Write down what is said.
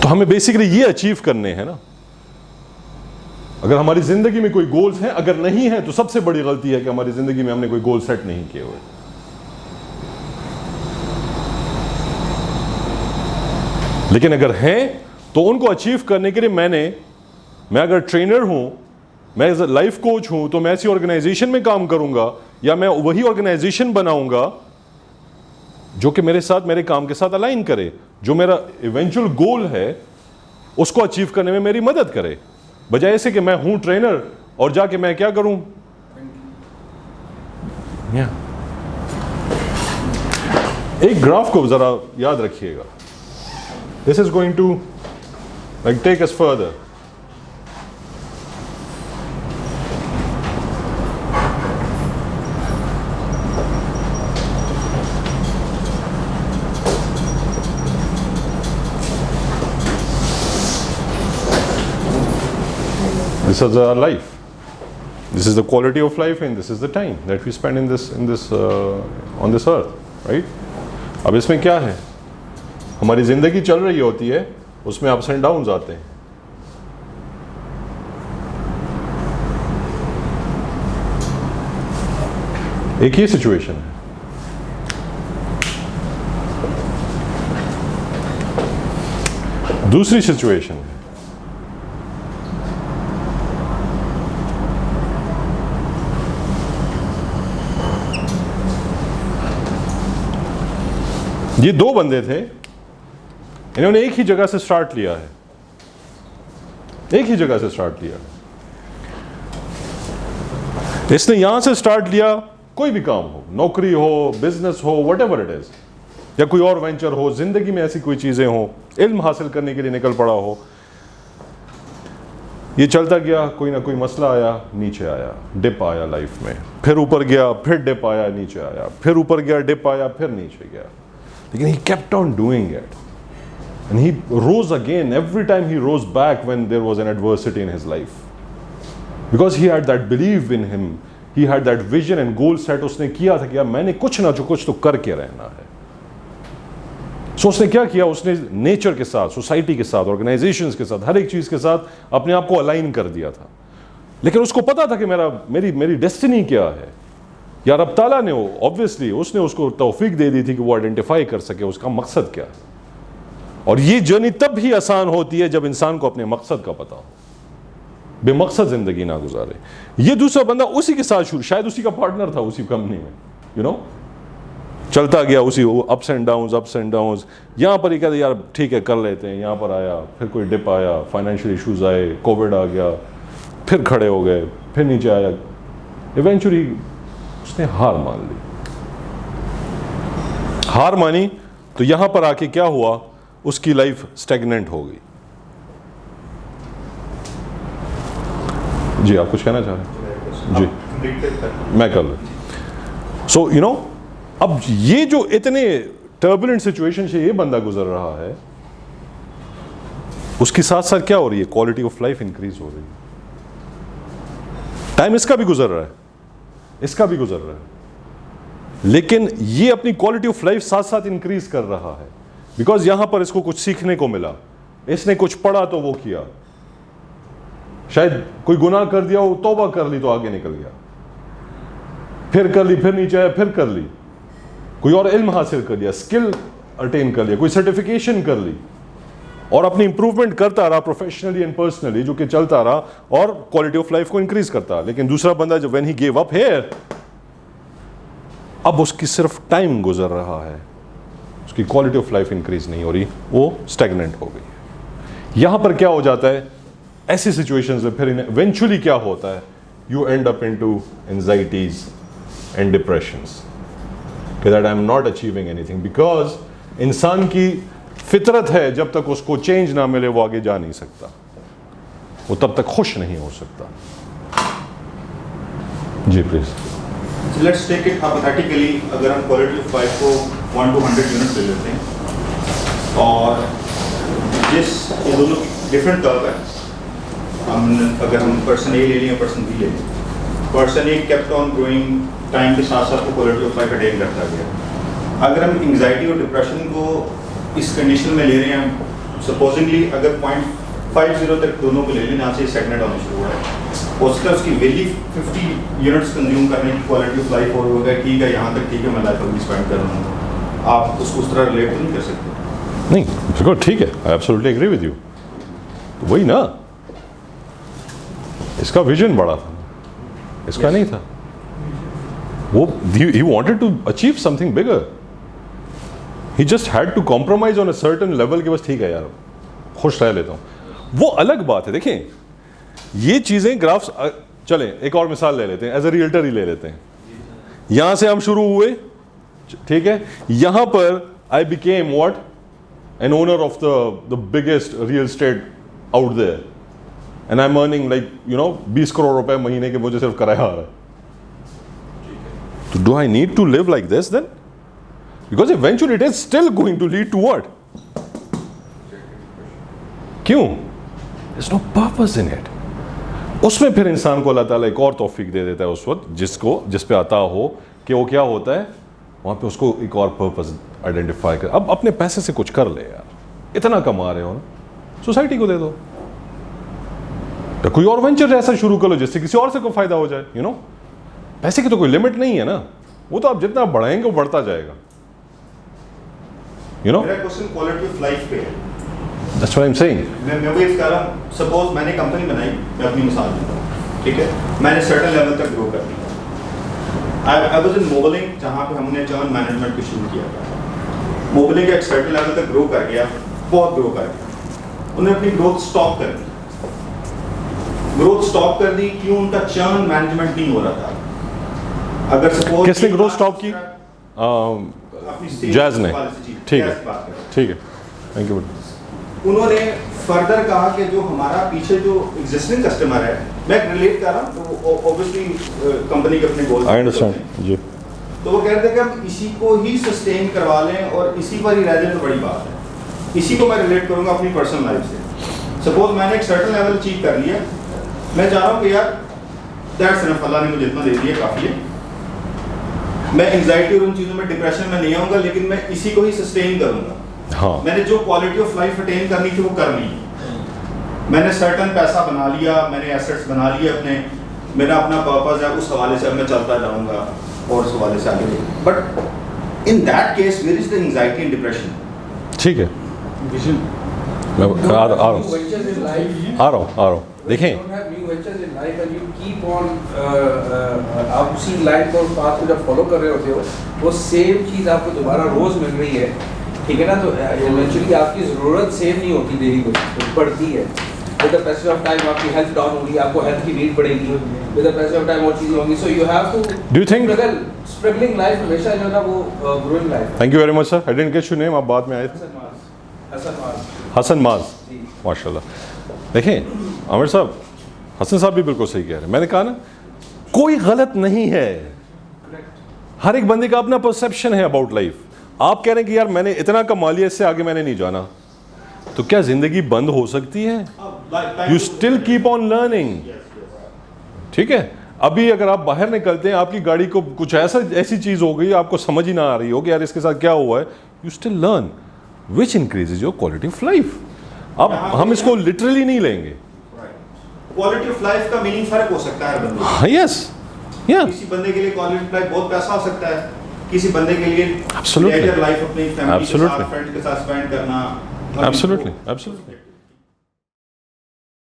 तो हमें बेसिकली ये अचीव करने हैं ना। अगर हमारी जिंदगी में कोई गोल्स हैं, अगर नहीं है तो सबसे बड़ी गलती है कि हमारी जिंदगी में हमने कोई गोल सेट नहीं किए हुए। लेकिन अगर हैं तो उनको अचीव करने के लिए मैं अगर ट्रेनर हूं, मैं एज अ लाइफ कोच हूं, तो मैं ऐसी ऑर्गेनाइजेशन में काम करूंगा या मैं वही ऑर्गेनाइजेशन बनाऊंगा जो कि मेरे साथ, मेरे काम के साथ अलाइन करे, जो मेरा इवेंचुअल गोल है उसको अचीव करने में मेरी मदद करे, बजाय ऐसे कि मैं हूं ट्रेनर और जाके मैं क्या करूं। एक ग्राफ को जरा याद रखिएगा। This is going to like take us further. This is our life. This is the quality of life, and this is the time that we spend on this earth, right? अब इसमें क्या है, हमारी जिंदगी चल रही होती है, उसमें अप्स एंड डाउन्स आते हैं। एक ही सिचुएशन है, दूसरी सिचुएशन है, ये दो बंदे थे, इन्होंने एक ही जगह से स्टार्ट लिया है, एक ही जगह से स्टार्ट लिया। इसने यहां से स्टार्ट लिया, कोई भी काम हो, नौकरी हो, बिजनेस हो, व्हाटएवर इट इज, या कोई और वेंचर हो, जिंदगी में ऐसी कोई चीजें हो, इल्म हासिल करने के लिए निकल पड़ा हो, ये चलता गया, कोई ना कोई मसला आया, नीचे आया, डिप आया लाइफ में, फिर ऊपर गया, फिर डिप आया, नीचे आया, फिर ऊपर गया, डिप आया, फिर नीचे गया। लेकिन he kept on doing it, and he rose again every time he rose back when there was an adversity in his life, because he had that belief in him, he had that vision and goal set। उसने किया था कि यार मैंने कुछ ना कुछ तो करके रहना है। सो उसने क्या किया, उसने नेचर के साथ, सोसाइटी के साथ, ऑर्गेनाइजेशंस के साथ, हर एक चीज के साथ अपने आप को अलाइन कर दिया था। लेकिन उसको पता था कि मेरी डेस्टिनी क्या है। यार अब ताला ने ऑब्वियसली उसने उसको तौफीक दे दी थी कि वो आइडेंटिफाई कर सके उसका मकसद क्या है। और ये जर्नी तब ही आसान होती है जब इंसान को अपने मकसद का पता हो, बेमकसद जिंदगी ना गुजारे। ये दूसरा बंदा उसी के साथ शुरू, शायद उसी का पार्टनर था उसी कंपनी में, यू नो, चलता गया उसी अप्स एंड डाउन्स। यहां पर ही कहते यार ठीक है कर लेते हैं, यहां पर आया, फिर कोई डिप आया, फाइनेंशियल इश्यूज आए, कोविड आ गया, फिर खड़े हो गए, फिर नीचे आया, इवेंचुअली उसने हार मान ली। हार मानी तो यहां पर आके क्या हुआ, उसकी लाइफ स्टैग्नेंट हो गई। जी आप कुछ कहना चाह रहे हैं? जी मैं कर लूँ। सो यू नो, अब ये जो इतने टर्बुलेंट सिचुएशन से ये बंदा गुजर रहा है, उसके साथ साथ क्या हो रही है, क्वालिटी ऑफ लाइफ इंक्रीज हो रही है। टाइम इसका भी गुजर रहा है, इसका भी गुजर रहा है, लेकिन ये अपनी क्वालिटी ऑफ लाइफ साथ साथ इंक्रीज कर रहा है, बिकॉज यहां पर इसको कुछ सीखने को मिला, इसने कुछ पढ़ा तो वो किया, शायद कोई गुनाह कर दिया हो, तौबा कर ली तो आगे निकल गया, फिर कर ली, फिर नीचे आया, फिर कर ली, कोई और इल्म हासिल कर लिया, स्किल अटेन कर लिया, कोई सर्टिफिकेशन कर ली, और अपनी इंप्रूवमेंट करता रहा प्रोफेशनली एंड पर्सनली, जो कि चलता रहा और क्वालिटी ऑफ लाइफ को इंक्रीज करता। लेकिन दूसरा बंदा जब when he give up here, अब उसकी सिर्फ टाइम गुजर रहा है, उसकी क्वालिटी ऑफ लाइफ इंक्रीज नहीं हो रही, वो स्टैग्नेंट हो गई। यहां पर क्या हो जाता है, ऐसी सिचुएशंस में फिर इवेंचुअली क्या होता है, you and up into anxieties and depressions, that I am not achieving anything, because इंसान की फितरत है, जब तक उसको चेंज ना मिले वो आगे जा नहीं सकता, वो तब तक खुश नहीं हो सकता। जी please. Let's take it hypothetically, अगर हम क्वालिटी ऑफ लाइफ को 1 to 100 यूनिट ले लेते हैं, और जिस ये दोनों डिफरेंट कर्व है, अगर हम पर्सन ए ले लें या पर्सन बी ले लें, person A kept on growing, time के साथ साथ वो क्वालिटी ऑफ लाइफ अटेन करता गया। अगर हम एंग्जाइटी और डिप्रेशन को इस कंडीशन में ले रहे हैं सपोजिंगली अगर 0.50 तक दोनों को ले लें, यहाँ से सेगमेंट होना शुरू हुआ है, हो सकता है उसकी वैल्यू 50 यूनिट्स कंज्यूम करने की क्वालिटी ऑफ लाइफ और होगा, ठीक है यहाँ तक ठीक है, मैं लाइफ अभी स्पेंड कर रहा हूँ, आप उसको उस तरह रिलेट तो नहीं कर सकते। नहीं बिल्कुल ठीक है, I absolutely agree with you. वही ना, इसका विजन बड़ा था, इसका नहीं था। वो he wanted to achieve something bigger. He just had to compromise on a certain level कि बस ठीक है यार, खुश रह लेता हूँ। वो अलग बात है। देखें ये चीज़ें ग्राफ्स, चलें एक और मिसाल ले लेते हैं, एज ए रियल्टर ही ले लेते हैं। यहाँ से हम शुरू हुए, ठीक है, यहाँ पर I became what, an owner of the biggest real estate out there, and I am earning like 20 crore रुपए महीने के मुझे सिर्फ किराया आ रहा है। So do I need to live like this then? Because eventually it is still going to lead to what? क्यों? There's no purpose in it. उसमें फिर इंसान को अल्लाह ताला एक और तौफीक दे देता है उस वक्त, जिस पे आता हो कि वो क्या होता है, वहाँ पे उसको एक और पर्पस आइडेंटिफाई कर। अब अपने पैसे से कुछ कर ले यार, इतना कमा रहे हो ना, सोसाइटी को दे दो, तो कोई और वेंचर ऐसा शुरू कर लो जिससे किसी और से कोई फायदा हो जाए। पैसे की तो कोई लिमिट नहीं है ना, वो तो आप जितना बढ़ाएंगे वो बढ़ता जाएगा। मेरा क्वेश्चन क्वालिटी ऑफ लाइफ पे है। That's what I'm saying. मैं वही कह रहा हूँ, सपोज मैंने कंपनी बनाई, मैं अपनी मिसाल देता हूँ, ठीक है, मैंने सर्टेन लेवल तक ग्रो कर लिया। आई वाज इन मोबलिंग, जहाँ पे हमने चर्न मैनेजमेंट को शुरू किया था। मोबलिंग एक सर्टेन लेवल तक ग्रो कर गया, बहुत ग्रो कर गया, उन्होंने अपनी ग्रोथ स्टॉप कर दी। ग्रोथ स्टॉप कर दी क्यों? उनका चर्न मैनेजमेंट नहीं हो रहा था। अगर सपोज किसने ग्रोथ स्टॉप की? जैज ने। ठीक है, ठीक है, थैंक यू। उन्होंने फर्दर कहा कि जो हमारा पीछे जो एग्जिस्टिंग कस्टमर है, मैं रिलेट कर रहा हूँ, तो ऑब्वियसली कंपनी के अपने गोल्स, आई अंडरस्टैंड जी। तो वो कहते हैं कि हम इसी को ही सस्टेन करवा लें और इसी पर ही रह जाए, तो बड़ी बात है। इसी को मैं रिलेट करूँगा अपनी पर्सनल लाइफ से। सपोज मैंने एक सर्टेन लेवल अचीव कर लिया, मैं चाह रहा हूँ कि यार दैट्स इनफ, अल्लाह ने मुझे इतना दे दिया, काफ़ी है, मैं एंजाइटी और उन चीज़ों में, डिप्रेशन में नहीं आऊँगा, लेकिन मैं इसी को ही सस्टेन करूँगा। हाँ, मैंने जो क्वालिटी ऑफ लाइफ अटेन करनी थी वो कर ली, मैंने सर्टन पैसा बना लिया, मैंने एसेट्स बना लिए अपने, मेरा अपना पर्पस है, उस हवाले से मैं चलता जाऊँगा और उस हवाले से आगे। But in that case where is the anxiety and depression? ठीक है, मैं आ रहा हूँ। देखें, आप उसी लाइन को, पाथ को जब फॉलो कर रहे होते हो, वो सेम चीज़ आपको दोबारा रोज़ मिल रही है, ठीक है ना, तो इवेंचुअली आपकी ज़रूरत सेम नहीं होती, देरी को बढ़ती है। With the passage of time आपकी हेल्थ डाउन होगी, आपको हेल्थ की नीड बढ़ेगी, with the passage of time और चीज़ें होंगी, so you have to do you think struggling life हमेशा जो है ना वो growing life. Thank you very much sir, I didn't get your name, आप बाद में आए थे। हसन माज, माशाल्लाह। देखें आमिर साहब, हसन साहब भी बिल्कुल सही कह रहे हैं। मैंने कहा ना, कोई गलत नहीं है, हर एक बंदे का अपना परसेप्शन है अबाउट लाइफ। आप कह रहे हैं कि यार मैंने इतना कमा लिया, इससे आगे मैंने नहीं जाना, तो क्या जिंदगी बंद हो सकती है? You still keep on learning, ठीक है। अभी अगर आप बाहर निकलते हैं, आपकी गाड़ी को कुछ ऐसी चीज हो गई, आपको समझ ही ना आ रही हो कि यार इसके साथ क्या हुआ है, you still learn, which increases your quality of life. अब हम इसको लिटरली नहीं लेंगे। क्वालिटी ऑफ लाइफ का मीनिंग फर्क हो सकता है बंदे। हाँ, यस, या किसी बंदे के लिए क्वालिटी ऑफ लाइफ बहुत पैसा हो सकता है, किसी बंदे के लिए Absolutely. लेजर लाइफ अपनी फैमिली के Absolutely. साथ, फ्रेंड्स के साथ स्पेंड करना। Absolutely, absolutely.